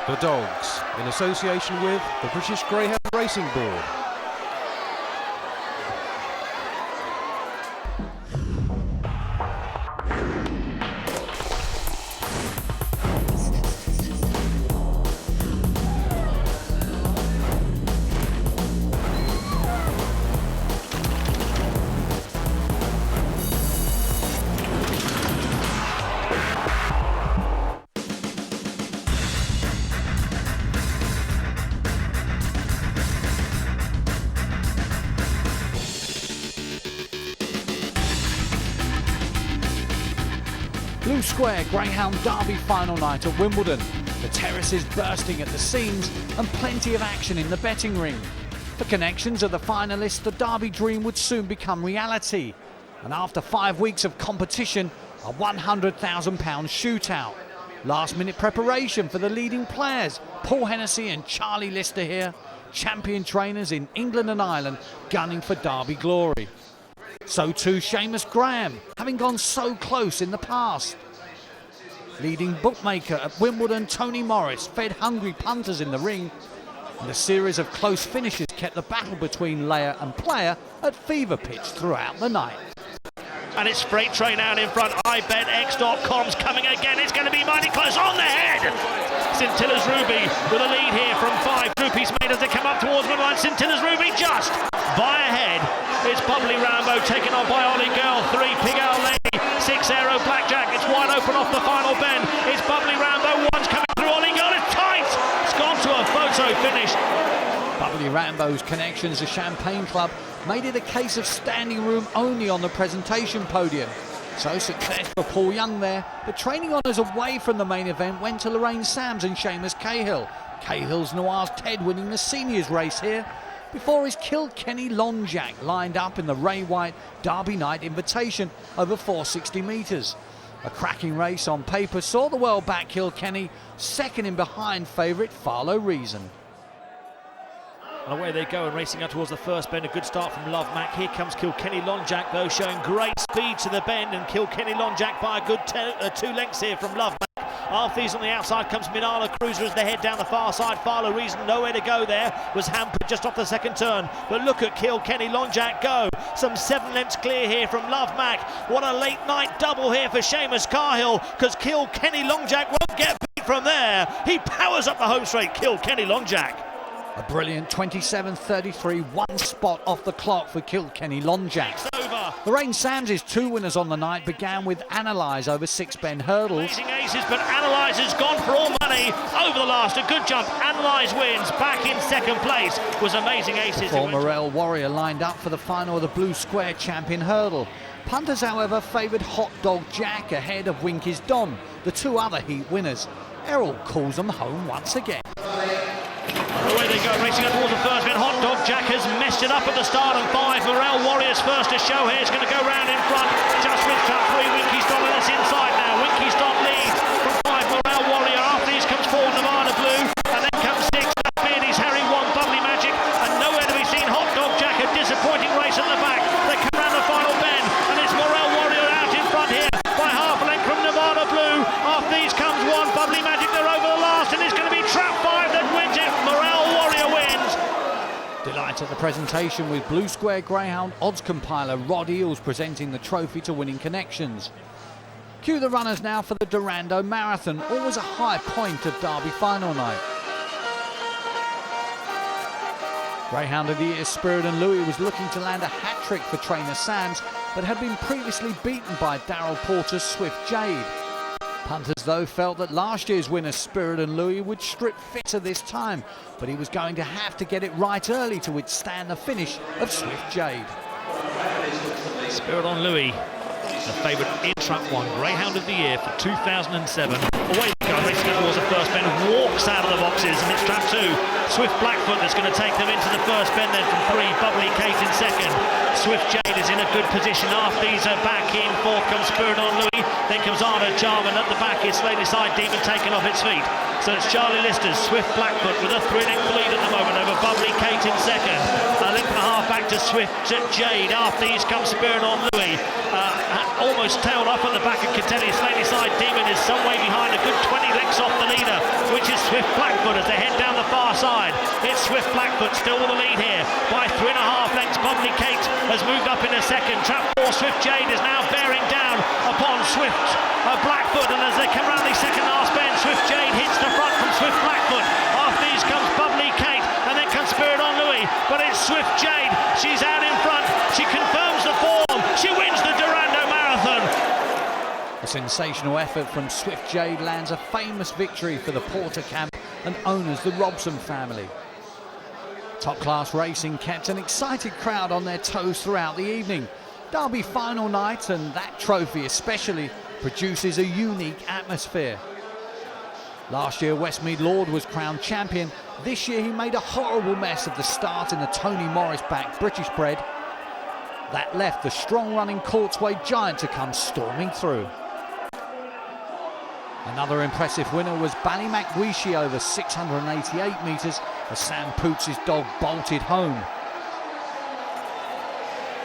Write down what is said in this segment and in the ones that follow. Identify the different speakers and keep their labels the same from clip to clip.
Speaker 1: The Dogs, in association with the British Greyhound Racing Board.
Speaker 2: Blue Square Greyhound Derby final night at Wimbledon. The terraces bursting at the seams and plenty of action in the betting ring. For connections of the finalists, the Derby dream would soon become reality. And after 5 weeks of competition, a £100,000 shootout. Last minute preparation for the leading players, Paul Hennessy and Charlie Lister here, champion trainers in England and Ireland gunning for Derby glory. So too Seamus Graham, having gone so close in the past. Leading bookmaker at Wimbledon, Tony Morris, fed hungry punters in the ring. And a series of close finishes kept the battle between layer and player at fever pitch throughout the night.
Speaker 3: And it's Freight Train out in front. IBetX.com's coming again. It's going to be mighty close on the head. Scintilla's Ruby with a lead here from 5. Groupies made as they come up towards the line. Scintilla's Ruby just by a head. It's Bubbly Rambo taken on by Ollie Girl. 3 Pig Owl Lady. 6 Aero Blackjack. It's wide open off the final bend. It's Bubbly Rambo. One's coming through. Ollie Girl. It's tight. It's gone to a photo finish.
Speaker 2: Bubbly Rambo's connections to Champagne Club made it a case of standing room only on the presentation podium. So success for Paul Young there, but training honours away from the main event went to Lorraine Sams and Seamus Cahill. Cahill's Noir's Ted winning the seniors race here, before his Kilkenny Longjack lined up in the Ray White Derby Night Invitation over 460 metres. A cracking race on paper saw the well-backed Kilkenny second in behind favourite Farloe Merlin.
Speaker 3: And away they go and racing out towards the first bend. A good start from Love Mac. Here comes Kilkenny Longjack though, showing great speed to the bend, and Kilkenny Longjack by a good 2 lengths here from Love Mac. After these on the outside comes Minala Cruiser as they head down the far side. Farloe Merlin nowhere to go there, was hampered just off the second turn. But look at Kilkenny Longjack go. Some 7 lengths clear here from Love Mac. What a late night double here for Seamus Cahill, because Kilkenny Longjack won't get beat from there. He powers up the home straight, Kilkenny Longjack.
Speaker 2: A brilliant 27.33, 1 spot off the clock for Kilkenny Longjack. Lorraine Sams' 2 winners on the night began with Analyze over 6 bend hurdles.
Speaker 3: Amazing aces, but Analyze has gone for all money over the last. A good jump. Analyze wins, back in second place. Was Amazing Aces.
Speaker 2: For Morel Warrior lined up for the final of the Blue Square Champion Hurdle. Punters, however, favoured Hot Dog Jack ahead of Winky's Don, the 2 other heat winners. Errol calls them home once again.
Speaker 3: Away they go, racing up towards the first bend. Hot Dog Jack has messed it up at the start, and 5 Morel Warriors first to show here. It's going to go round in front. Just with trap 3, Winky's Don, and it's inside now. Winky's Don leads from 5 Morel Warrior. After these comes 4 Nevada Blue, and then comes 6 Beardy's Harry 1 Bubbly Magic, and nowhere to be seen Hot Dog Jack. A disappointing race at the back. They come round the final bend, and it's Morel Warrior out in front here by half a length from Nevada Blue. After these comes 1 Bubbly Magic. They're over the last, and it's going to be trap 5 that wins it. Morel Warrior wins.
Speaker 2: Delight at the presentation with Blue Square Greyhound odds compiler Rod Eels presenting the trophy to Winning Connections. Cue the runners now for the Durando Marathon, always a high point of Derby final night. Greyhound of the Year Spirit and Louis was looking to land a hat-trick for trainer Sams, but had been previously beaten by Darryl Porter's Swift Jade. Punters, though, felt that last year's winner Spirit and Louis would strip fitter this time, but he was going to have to get it right early to withstand the finish of Swift Jade.
Speaker 3: Spirit on Louis, the favourite in Trap 1, Greyhound of the Year for 2007. Away they go, racing towards the first bend, walks out of the boxes, and it's Trap 2. Swift Blackfoot that's going to take them into the first bend then from 3, Bubbly Kate in second. Swift Jade is in a good position. After these are back in, 4th comes Spirit on Louis, then comes Arno Jarman. At the back is Lady Side Demon taken off its feet. So it's Charlie Lister's Swift Blackfoot with a 3-length lead at the moment over Bubbly Kate in second. A length and a half back to Swift Jade. After these comes Spirit on Louis. Almost tailed off at the back of Contenders. Lady Side Demon is some way behind, a good 20 lengths off the leader, which is Swift Blackfoot as they head down the far side. It's Swift Blackfoot still with the lead here by 3.5 lengths. Bubbly Kate has moved up into second. Trap 4 Swift Jade is now bearing down upon Swift Blackfoot, and as they come round the second last bend, Swift Jade hits the front from Swift Blackfoot. After these comes Bubbly Kate, and then comes Spirit on Louis, but it's Swift Jade. She's out in front. She confirms the form. She wins the Durando Marathon.
Speaker 2: A sensational effort from Swift Jade lands a famous victory for the Porter camp and owners the Robson family. Top-class racing kept an excited crowd on their toes throughout the evening. Derby final night, and that trophy especially, produces a unique atmosphere. Last year Westmead Lord was crowned champion. This year he made a horrible mess of the start in the Tony Morris-backed British bred. That left the strong-running Courtsway Giant to come storming through. Another impressive winner was Ballymacweeshie over 688 metres as Sam Poots' dog bolted home.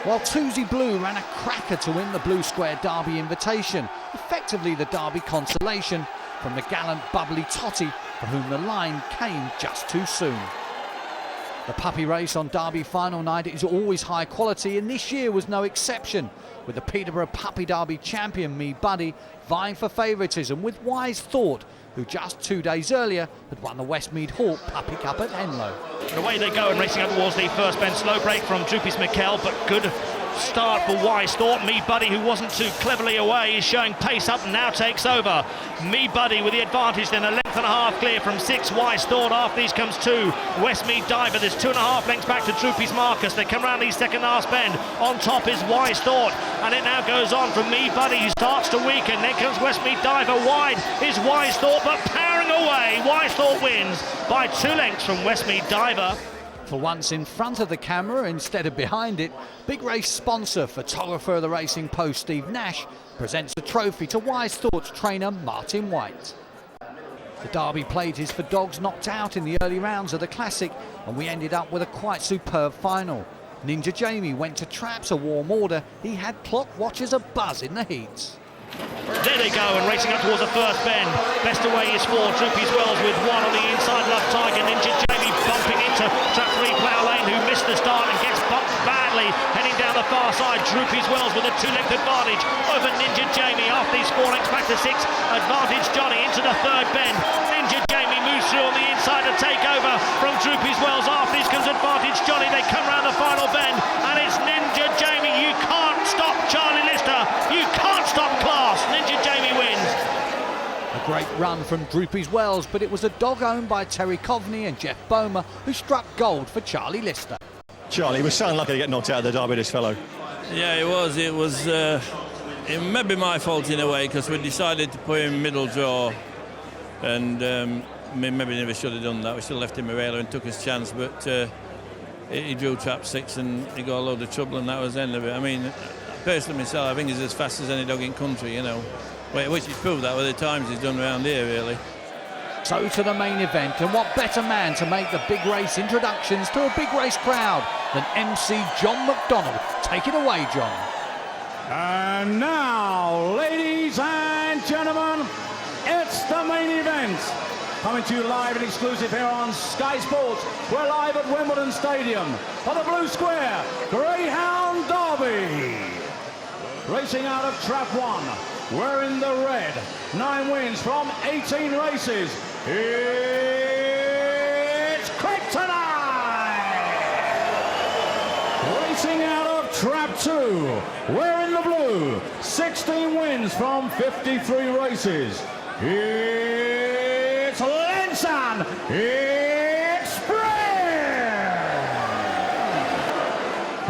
Speaker 2: While Toosie Blue ran a cracker to win the Blue Square Derby Invitation, effectively the Derby consolation from the gallant Bubbly Totty, for whom the line came just too soon. The puppy race on Derby final night is always high quality, and this year was no exception, with the Peterborough Puppy Derby champion Me Buddy vying for favouritism with Wise Thought, who just 2 days earlier had won the Westmead Hawk Puppy Cup at Henlow.
Speaker 3: And away they go and racing up towards the first bend. Slow break from Droopy's McKell, but good start for Wise Thought. Me Buddy, who wasn't too cleverly away, is showing pace up and now takes over. Me Buddy with the advantage, then a length and a half clear from 6 Wise Thought. After these comes 2 Westmead Diver. There's 2.5 lengths back to Droopy's Marcus. They come round the second last bend. On top is Wise Thought, and it now goes on from Me Buddy, who starts to weaken. Then comes Westmead Diver. Wide is Wise Thought, but powering away. Wise Thought wins by 2 lengths from Westmead Diver.
Speaker 2: For once in front of the camera instead of behind it, big race sponsor, photographer of the Racing Post Steve Nash, presents the trophy to Wise Thought's trainer Martin White. The Derby plate is for dogs knocked out in the early rounds of the Classic, and we ended up with a quite superb final. Ninja Jamie went to traps a warm order. He had clock watchers a buzz in the heats.
Speaker 3: There they go, and racing up towards the first bend. Best away is 4 Droopy's Wells with 1 on the inside. Love Tiger. Ninja Jamie bumping into trap 3 Plough Lane, who missed the start and gets bumped badly. Heading down the far side, Droopy's Wells with a 2-length advantage over Ninja Jamie. After these 4 lengths back to 6, advantage Johnny into the third bend. Ninja Jamie moves through on the inside to take over from Droopy's Wells. After these comes advantage Johnny. They come round the final bend, and it's Ninja Jamie. You can't stop Charlie Lister. You can't stop class. Ninja Jamie wins.
Speaker 2: A great run from Droopy's Wells, but it was a dog owned by Terry Coveney and Jeff Bomer who struck gold for Charlie Lister.
Speaker 4: Charlie was so unlucky to get knocked out of the Derby, this fellow.
Speaker 5: Yeah, it was. It may be my fault in a way, because we decided to put him middle draw, and maybe never should have done that. We should have left him a railer and took his chance, but he drew trap 6 and he got a load of trouble, and that was the end of it. I mean, personally myself, I think he's as fast as any dog in country, you know. Which he's proved that with the times he's done around here, really.
Speaker 2: So to the main event, and what better man to make the big race introductions to a big race crowd than MC John McDonald. Take it away, John.
Speaker 6: And now, ladies and gentlemen, it's the main event. Coming to you live and exclusive here on Sky Sports. We're live at Wimbledon Stadium for the Blue Square Greyhound Derby. Racing out of trap 1, wearing the red. 9 wins from 18 races. It's Kryptonite! Racing out of trap 2, wearing the blue. 16 wins from 53 races. It's Lensan! It's Spring!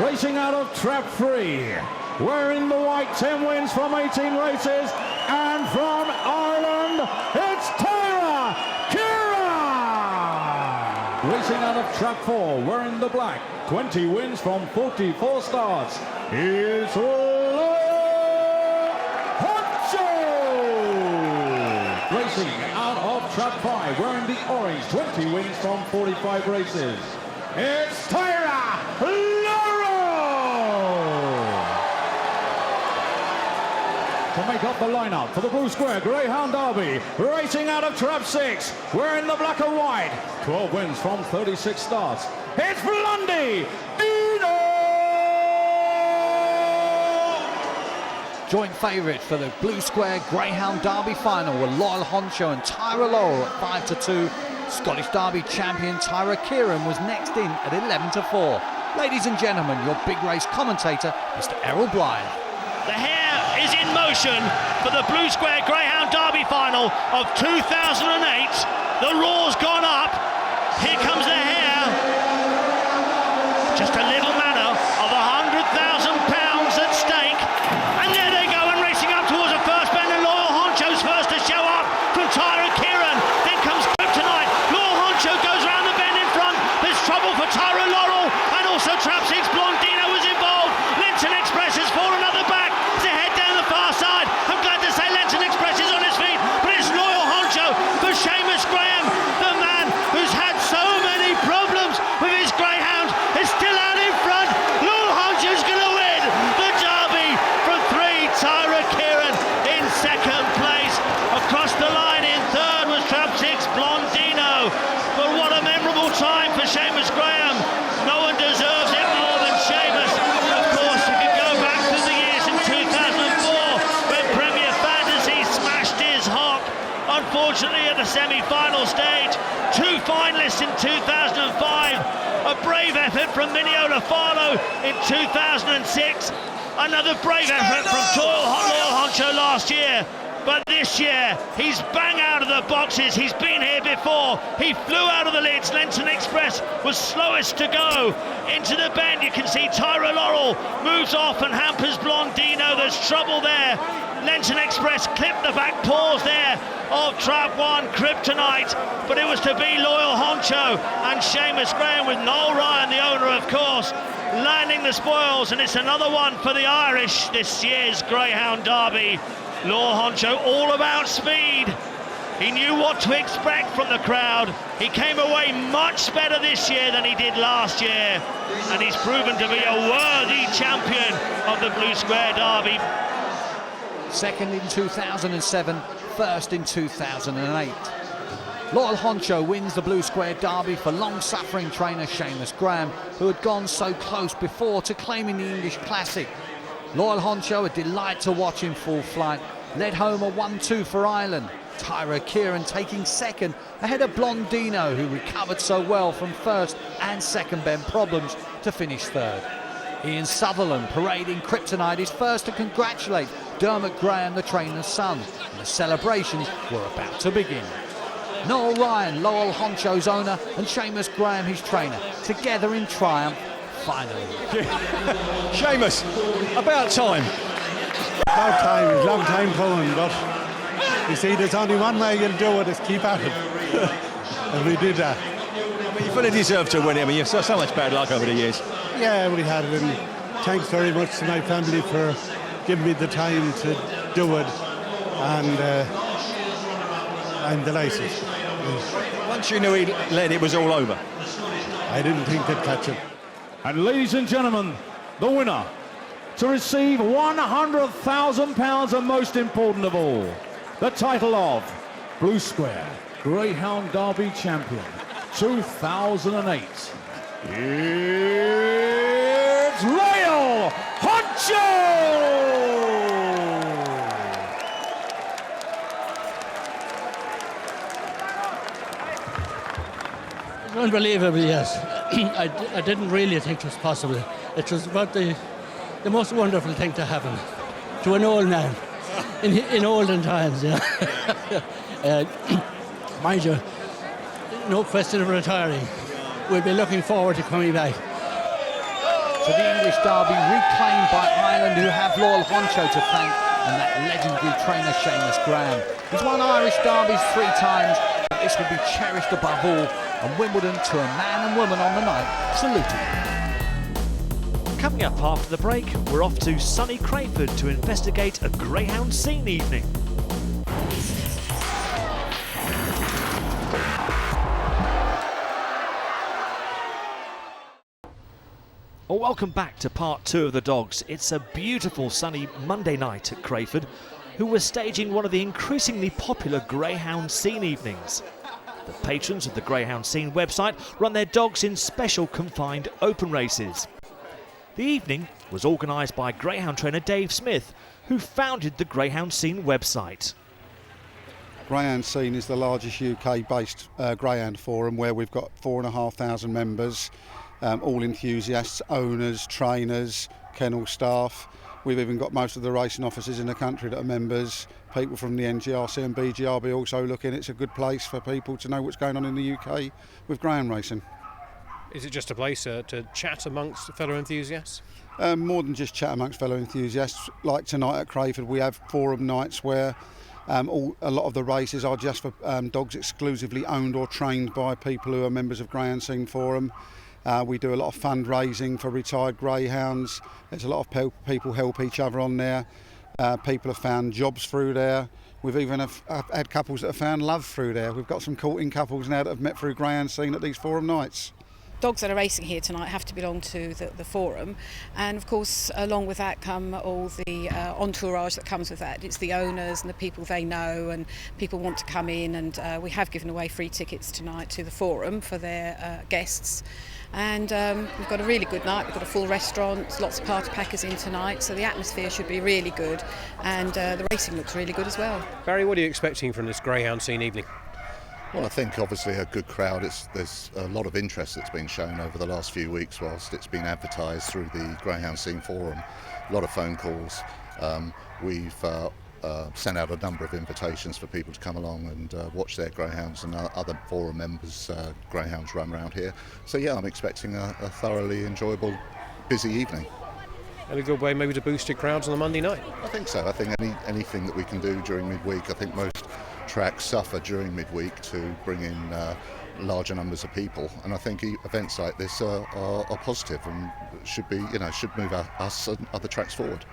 Speaker 6: Racing out of trap 3, wearing the white, 10 wins from 18 races, and from Ireland, it's Tyra Kira! Racing out of trap 4, wearing the black, 20 wins from 44 starts, it's Honcho! Racing out of trap 5, wearing the orange, 20 wins from 45 races, it's Tyra Loro! To make up the lineup for the Blue Square Greyhound Derby. Racing out of trap 6, wearing the black and white. 12 wins from 36 starts. It's Blondie Dino!
Speaker 2: Joint favourites for the Blue Square Greyhound Derby final were Loyal Honcho and Tyra Laurel at 5-2. Scottish Derby champion Tyra Kieran was next in at 11-4. Ladies and gentlemen, your big race commentator, Mr. Errol Blythe.
Speaker 3: The hair is in motion for the Blue Square Greyhound Derby final of 2008. The roar's gone up. Here comes the hair. Just a little matter of £100,000 at stake. And there they go, and racing up towards the first bend, and Loyal Honcho's first to show up from Tyra Kieran. Then comes Kryptonite. Loyal Honcho goes round the bend in front. There's trouble for Tyra Laurel, and also Trap 6 Blondino was involved. Linton Express has fallen at the back to head down the far side. I'm glad to say Linton Express is on his feet, but it's Loyal Honcho for Seamus Graham, the man who's had so many problems with his greyhound, is still out in front. Loyal Honcho's going to win the Derby from 3. Tyra Kieran in second place. Across the line in third was Trap 6 Blondino. But what a memorable time for Seamus Graham. No one deserves it more than Seamus. Of course, you can go back to the years in 2004 when Premier Fantasy smashed his hock. Unfortunately, at the semi-final stage, 2 finalists in 2005. A brave effort from Mineola Farloe in 2006. Another brave effort from Loyal Honcho last year. But this year, he's bang out of the boxes. He's been here before. He flew out of the lids. Linton Express was slowest to go. Into the bend, you can see Tyra Laurel moves off and hampers Blondino. There's trouble there. Linton Express clipped the back paws there of Trap 1 Kryptonite. But it was to be Loyal Honcho and Seamus Graham, with Noel Ryan, the owner, of course, landing the spoils. And it's another one for the Irish this year's Greyhound Derby. Loyal Honcho all about speed. He knew what to expect from the crowd. He came away much better this year than he did last year, and he's proven to be a worthy champion of the Blue Square Derby.
Speaker 2: Second in 2007, first in 2008. Loyal Honcho wins the Blue Square Derby for long-suffering trainer Seamus Graham, who had gone so close before to claiming the English Classic. Loyal Honcho, a delight to watch in full flight, led home a 1-2 for Ireland. Tyra Kieran taking second ahead of Blondino, who recovered so well from first and second bend problems to finish third. Ian Sutherland parading Kryptonite is first to congratulate Dermot Graham, the trainer's son, and the celebrations were about to begin. Noel Ryan, Loyal Honcho's owner, and Seamus Graham, his trainer, together in triumph. Finally.
Speaker 4: Seamus, about time.
Speaker 7: About time, it's a long time coming, but you see, there's only one way you'll do it, is keep at it. And we did that.
Speaker 4: I mean, you fully deserve to win it. I mean, you've so much bad luck over the years.
Speaker 7: Yeah, we had it, and thanks very much to my family for giving me the time to do it, and I'm delighted.
Speaker 4: Once you knew he led, it was all over.
Speaker 7: I didn't think they'd catch him.
Speaker 6: And ladies and gentlemen, the winner to receive £100,000, and most important of all, the title of Blue Square Greyhound Derby Champion 2008. It's Loyal Honcho!
Speaker 8: Unbelievable, yes. I didn't really think it was possible. It was about the most wonderful thing to happen to an old man in olden times. Yeah. Mind you, no question of retiring. We'll be looking forward to coming back.
Speaker 2: So the English Derby reclaimed by Ireland, who have Loyal Honcho to thank, and that legendary trainer Seamus Graham. He's won Irish Derbies 3 times, but this will be cherished above all, and Wimbledon, to a man and woman on the night, saluted.
Speaker 3: Coming up after the break, we're off to sunny Crayford to investigate a Greyhound scene evening. Well, welcome back to part 2 of the Dogs. It's a beautiful sunny Monday night at Crayford, who were staging one of the increasingly popular Greyhound Scene evenings. The patrons of the Greyhound Scene website run their dogs in special confined open races. The evening was organised by Greyhound trainer Dave Smith, who founded the Greyhound Scene website.
Speaker 9: Greyhound Scene is the largest UK-based greyhound forum where we've got 4,500 members, all enthusiasts, owners, trainers, kennel staff. We've even got most of the racing officers in the country that are members, people from the NGRC and BGRB also looking. It's a good place for people to know what's going on in the UK with greyhound racing.
Speaker 1: Is it just a place to chat amongst fellow enthusiasts?
Speaker 9: More than just chat amongst fellow enthusiasts. Like tonight at Crayford, we have forum nights where a lot of the races are just for dogs exclusively owned or trained by people who are members of Greyhound Scene Forum. We do a lot of fundraising for retired greyhounds. There's a lot of people help each other on there. People have found jobs through there. We've even had couples that have found love through there. We've got some courting couples now that have met through Greyhound Scene at these forum nights.
Speaker 10: Dogs that are racing here tonight have to belong to the forum, and of course along with that come all the entourage that comes with that. It's the owners and the people they know, and people want to come in, and we have given away free tickets tonight to the forum for their guests. And we've got a really good night. We've got a full restaurant, lots of party packers in tonight, so the atmosphere should be really good, and the racing looks really good as well.
Speaker 1: Barry, what are you expecting from this Greyhound Scene evening?
Speaker 11: Well, I think obviously a good crowd. There's a lot of interest that's been shown over the last few weeks whilst it's been advertised through the Greyhound Scene Forum. A lot of phone calls. We've sent out a number of invitations for people to come along and watch their greyhounds and other forum members' greyhounds run around here. So yeah, I'm expecting a thoroughly enjoyable, busy evening.
Speaker 1: And a good way maybe to boost your crowds on a Monday night?
Speaker 11: I think so. I think anything that we can do during midweek, I think most tracks suffer during midweek to bring in larger numbers of people, and I think events like this are positive and should move us and other tracks forward.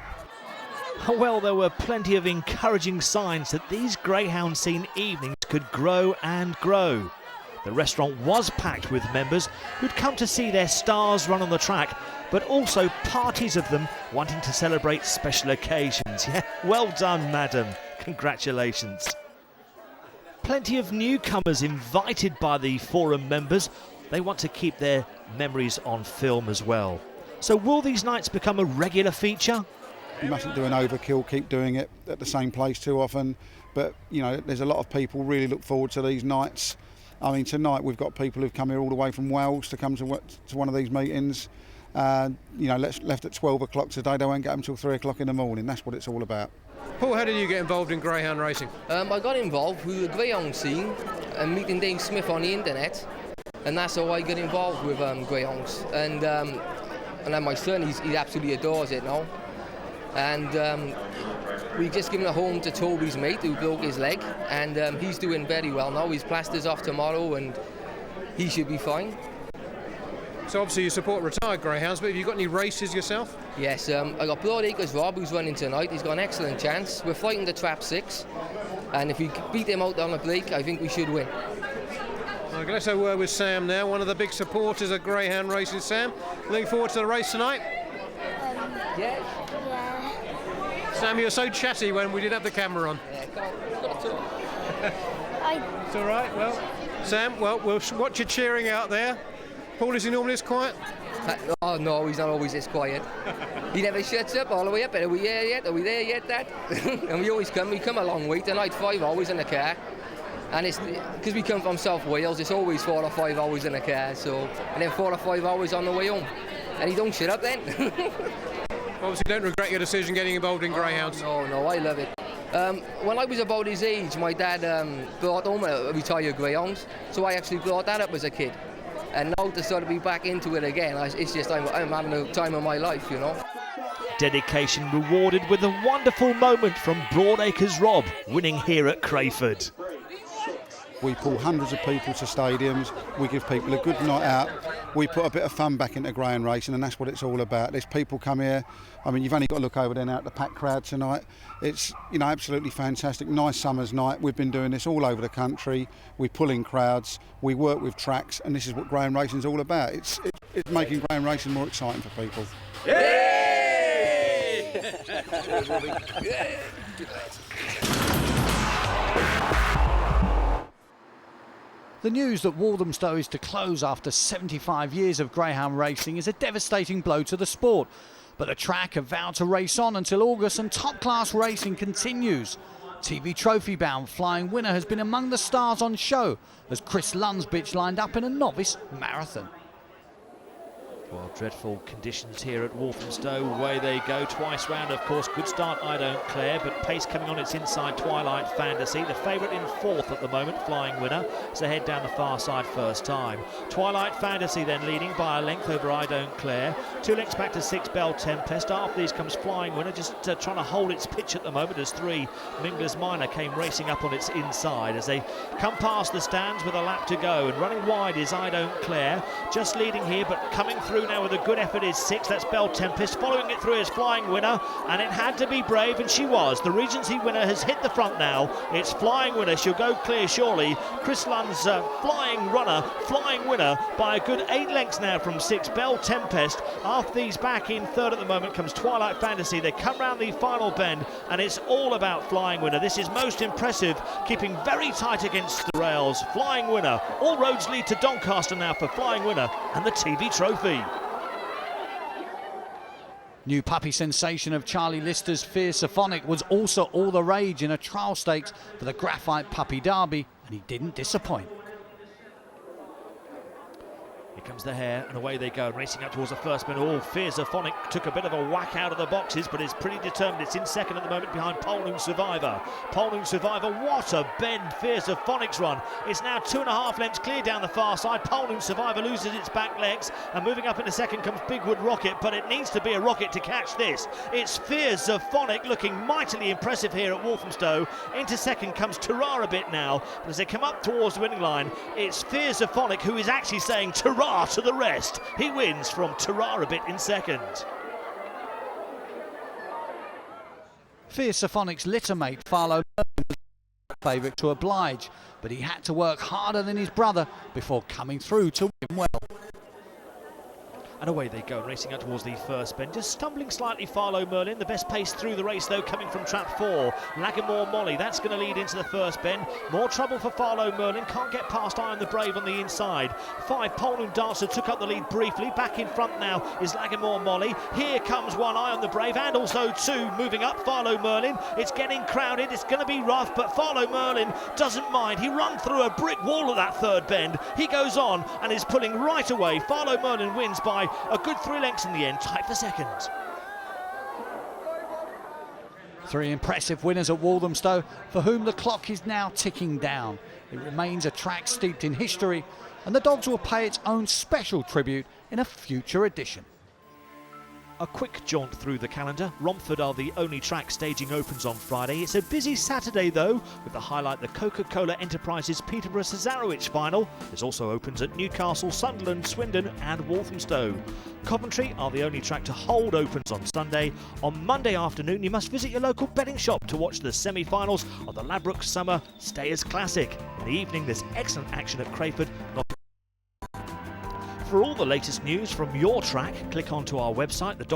Speaker 3: Well, there were plenty of encouraging signs that these Greyhound Scene evenings could grow and grow. The restaurant was packed with members who'd come to see their stars run on the track, but also parties of them wanting to celebrate special occasions. Yeah, well done, madam. Congratulations. Plenty of newcomers invited by the forum members. They want to keep their memories on film as well. So will these nights become a regular feature?
Speaker 9: You mustn't do an overkill, keep doing it at the same place too often. But, you know, there's a lot of people really look forward to these nights. I mean, tonight we've got people who've come here all the way from Wales to come to one of these meetings. You know, left at 12 o'clock today, they won't get them until 3 o'clock in the morning. That's what it's all about.
Speaker 1: Paul, how did you get involved in greyhound racing?
Speaker 12: I got involved with the Greyhound Scene and meeting Dave Smith on the internet, and that's how I got involved with greyhounds. And then my son, he absolutely adores it now. And we've just given a home to Toby's mate who broke his leg, and he's doing very well now. His plaster's off tomorrow and he should be fine.
Speaker 1: So obviously you support retired greyhounds, but have you got any races yourself?
Speaker 12: Yes, I got Broadacres Rob, who's running tonight. He's got an excellent chance. We're fighting the Trap 6, and if we beat him out on a break, I think we should win.
Speaker 1: Okay, let's have a word with Sam now, one of the big supporters of greyhound racing. Sam, looking forward to the race tonight?
Speaker 12: Yeah.
Speaker 1: Sam, you were so chatty when we didn't have the camera on.
Speaker 12: Yeah, got to talk.
Speaker 1: It's all right. Well, Sam, we'll watch you cheering out there. Paul, is he normally as quiet?
Speaker 12: Oh no, he's not always this quiet. He never shuts up all the way up. Are we there yet? Are we there yet, Dad? And we come a long way. Tonight 5 hours in the car. And it's because we come from South Wales, it's always 4 or 5 hours in the car, so, and then 4 or 5 hours on the way home. And he don't shut up then.
Speaker 1: Obviously don't regret your decision getting involved in greyhounds.
Speaker 12: No, I love it. When I was about his age, my dad brought home a retired greyhound, so I actually brought that up as a kid. And now to sort of be back into it again, it's just I'm having the time of my life, you know.
Speaker 3: Dedication rewarded with a wonderful moment from Broadacres Rob, winning here at Crayford.
Speaker 9: We pull hundreds of people to stadiums, we give people a good night out, we put a bit of fun back into greyhound racing, and that's what it's all about. There's people come here, I mean, you've only got to look over there now at the packed crowd tonight. It's, you know, absolutely fantastic, nice summer's night. We've been doing this all over the country, we pull in crowds, we work with tracks, and this is what greyhound racing's all about. It's making greyhound racing more exciting for people.
Speaker 12: Yay!
Speaker 2: The news that Walthamstow is to close after 75 years of greyhound racing is a devastating blow to the sport. But the track have vowed to race on until August and top-class racing continues. TV trophy-bound Flying Winner has been among the stars on show as Chris Lunsbitch lined up in a novice marathon.
Speaker 3: Well, dreadful conditions here at Walthamstow. Away they go, twice round, of course. Good start, I Don't Care, but pace coming on its inside. Twilight Fantasy, the favourite in fourth at the moment, Flying Winner. It's a head down the far side first time. Twilight Fantasy then leading by a length over I Don't Care. 2 lengths back to 6 Bell Tempest. After these comes Flying Winner, just trying to hold its pitch at the moment as 3 Mingler's Minor came racing up on its inside as they come past the stands with a lap to go. And running wide is I Don't Care, just leading here, but coming through now with a good effort is 6. That's Bell Tempest. Following it through is Flying Winner, and it had to be brave, and she was. The Regency winner has hit the front now. It's Flying Winner. She'll go clear surely. Chris Lund's Flying Winner by a good 8 lengths now from 6 Bell Tempest. After these back in third at the moment comes Twilight Fantasy. They come round the final bend, and it's all about Flying Winner. This is most impressive, keeping very tight against the rails. Flying Winner. All roads lead to Doncaster now for Flying Winner and the TV trophy.
Speaker 2: New puppy sensation of Charlie Lister's Fierce Zafonic was also all the rage in a trial stakes for the Graphite Puppy Derby, and he didn't disappoint.
Speaker 3: Here comes the hare, and away they go, racing up towards the first bend. Oh, Fierce Zafonic took a bit of a whack out of the boxes, but is pretty determined. It's in second at the moment behind Polnoon Survivor. Polnoon Survivor, what a bend Fierce Zafonic's run. It's now 2.5 lengths clear down the far side. Polnoon Survivor loses its back legs, and moving up into second comes Bigwood Rocket, but it needs to be a rocket to catch this. It's Fierce Zafonic looking mightily impressive here at Walthamstow. Into second comes Terrar a bit now, but as they come up towards the winning line, it's Fierce Zafonic who is actually saying Terrar to the rest. He wins from Terrar a bit in second.
Speaker 2: Fierce Zaphonic's littermate Farloe Merlin was favourite to oblige, but he had to work harder than his brother before coming through to win well.
Speaker 3: And away they go, racing out towards the first bend. Just stumbling slightly, Farloe Merlin. The best pace through the race, though, coming from trap 4. Lagamore Molly, that's going to lead into the first bend. More trouble for Farloe Merlin. Can't get past Iron the Brave on the inside. 5, Polnoon Dancer took up the lead briefly. Back in front now is Lagamore Molly. Here comes 1, Iron the Brave, and also 2 moving up, Farloe Merlin. It's getting crowded. It's going to be rough, but Farloe Merlin doesn't mind. He ran through a brick wall at that third bend. He goes on and is pulling right away. Farloe Merlin wins by a good 3 lengths in the end, tight for second.
Speaker 2: 3 impressive winners at Walthamstow, for whom the clock is now ticking down. It remains a track steeped in history, and the Dogs will pay its own special tribute in a future edition.
Speaker 3: A quick jaunt through the calendar. Romford are the only track staging opens on Friday. It's a busy Saturday though, with the highlight the Coca-Cola Enterprises Peterborough Cesarewitch final. There's also opens at Newcastle, Sunderland, Swindon and Walthamstow. Coventry are the only track to hold opens on Sunday. On Monday afternoon you must visit your local betting shop to watch the semi-finals of the Ladbroke Summer Stayers Classic. In the evening there's excellent action at CRAYFORD. For all the latest news from your track, click onto our website, the Dog